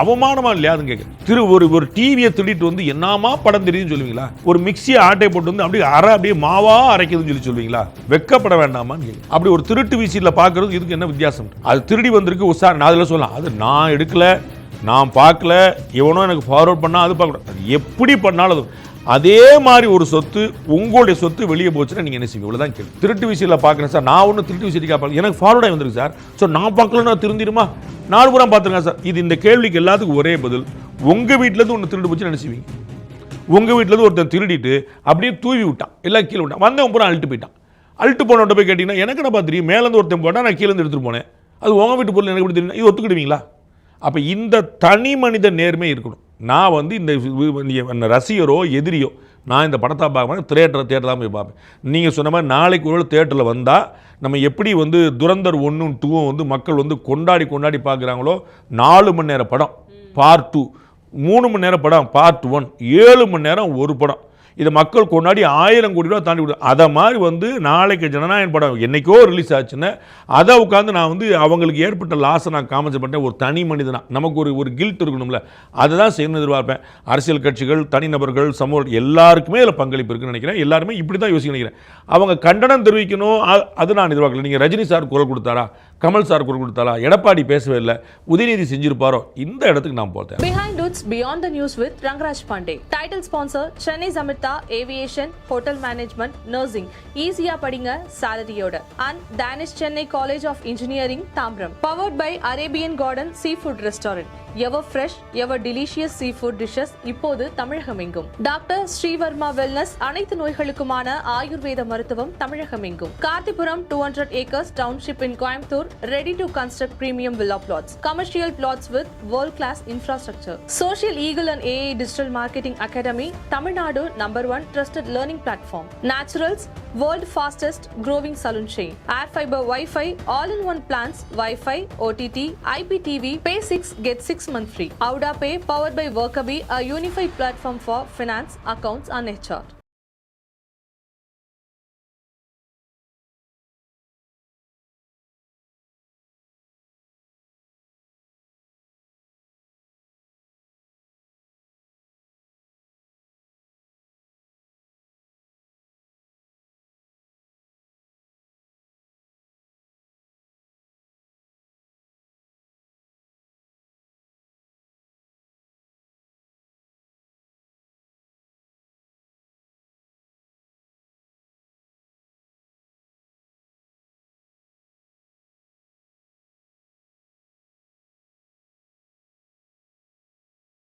அவமானமா இல்லையாதுன்னு கேட்குறேன். ஒரு டிவியை திருடிட்டு வந்து என்னமா படம் தெரியுதுன்னு சொல்லுவீங்களா? ஒரு மிக்சியை ஆட்டை போட்டு வந்து அப்படியே மாவா அரைக்குதுன்னு சொல்லுவீங்களா? வெக்கப்பட வேண்டாமான்னு கேட்குறேன். அப்படி ஒரு திருட்டு வீசியில் பார்க்கறது இதுக்கு என்ன வித்தியாசம்? அது திருடி வந்திருக்கு உஷார், நான் அதில் சொல்லலாம், அது நான் எடுக்கல, நான் பார்க்கல, எவனோ எனக்கு ஃபார்வர்ட் பண்ணால் அது பார்க்கக்கூடாது. அது எப்படி பண்ணாலும் அதே மாதிரி ஒரு சொத்து உங்களுடைய சொத்து வெளியே போச்சுன்னா நீங்கள் என்ன செய்வீங்க? இவ்வளோதான் கேள்வி. திருட்டு விஷயத்தில் பார்க்குறேன் சார், நான் ஒன்றும் திருட்டு விஷயத்துக்காக பார்க்கல, எனக்கு ஃபார்வர்டாக வந்துருக்கு சார், ஸோ நான் பார்க்கலன்னா திருந்திடுமா? 4 புறம் பார்த்துருங்க சார். இது இந்த கேள்விக்கு எல்லாத்துக்கும் ஒரே பதில். உங்கள் வீட்டிலேருந்து ஒன்று திருடு போச்சுன்னு நினச்சிவீங்க. உங்கள் வீட்டிலேருந்து ஒருத்தன் திருடிட்டு அப்படியே தூவி விட்டான், எல்லாம் கீழே விட்டான், வந்தவன் பூரா அழுட்டு போயிட்டான். அழுட்டு போனவன்ட்ட போய் கேட்டிங்கன்னா எனக்கு என்ன தெரியும், மேலேருந்து ஒருத்தன் போட்டால் நான் கீழேருந்து எடுத்துகிட்டு போனேன், அது உங்கள் வீட்டு பொருள் எனக்கு எப்படி தெரியும்? இது ஒத்துக்கிடுவீங்களா? அப்போ இந்த தனி மனித நேர்மை இருக்கணும். நான் வந்து இந்த ரசிகரோ எதிரியோ நான் இந்த படத்தை பார்க்க தேட்டர் தான் போய் பார்ப்பேன். நீங்கள் சொன்ன மாதிரி நாளைக்கு ஒரு தேட்டரில் வந்தால் நம்ம எப்படி வந்து துரந்தர் 1 2 வந்து மக்கள் வந்து கொண்டாடி பார்க்குறாங்களோ, 4 மணி நேரம் படம் பார்ட் 2, 3 மணி நேரம் படம் பார்ட் 1, 7 மணி நேரம் ஒரு படம், இதை மக்கள் கொண்டாடி 1000 கோடி ரூபா தாண்டி விடுவோம். அதை மாதிரி வந்து நாளைக்கு ஜனநாயகன் படம் என்னைக்கோ ரிலீஸ் ஆச்சுன்னா அதை உட்காந்து நான் வந்து அவங்களுக்கு ஏற்பட்ட லாஸை நான் காமென்ட் பண்ணேன். ஒரு தனி மனிதனா நமக்கு ஒரு கில்ட் இருக்கணும்ல, அதை தான் செய்யணும் எதிர்பார்ப்பேன். அரசியல் கட்சிகள், தனிநபர்கள், சமூக எல்லாருக்குமே இதில் பங்களிப்பு இருக்குன்னு நினைக்கிறேன். எல்லாருமே இப்படி தான் யோசிக்க நினைக்கிறேன். அவங்க கண்டனம் தெரிவிக்கணும், அது நான் எதிர்பார்க்கல. நீங்கள் ரஜினி சார் குரல் கொடுத்தாரா, கமல் சார் குரல் கொடுத்தாரா, எடப்பாடி பேசவே இல்லை, உதயநிதி செஞ்சிருப்பாரோ, இந்த இடத்துக்கு நான் போட்டேன். Behind Roots Beyond the News with Rangaraj Pandey. Title sponsor Chennai Zamita Aviation, Hotel Management, Nursing. ஈஸியா படிங்க சாலரியோட. And Danish Chennai College of Engineering, Tambram. Powered by Arabian Garden Seafood Restaurant. Ever fresh, ever delicious seafood dishes இப்போது தமிழகமெங்கும். Doctor Sreevarma wellness, அனைத்து நோய்களுக்குமான ஆயுர்வேத மருத்துவம் தமிழகமெங்கும். கார்த்திபுரம் 200 acres township in Coimbatore, ready to construct premium villa plots, commercial plots with world class infrastructure. Social Eagle and AI Digital Marketing Academy, Tamil Nadu #1 trusted learning platform. Naturals, world fastest growing salon chain. Air fiber Wi-Fi, all-in-one plans, Wi-Fi, OTT, IPTV, pay 6 get 6 month free. Auda Pay, powered by Workabi, a unified platform for finance, accounts and HR.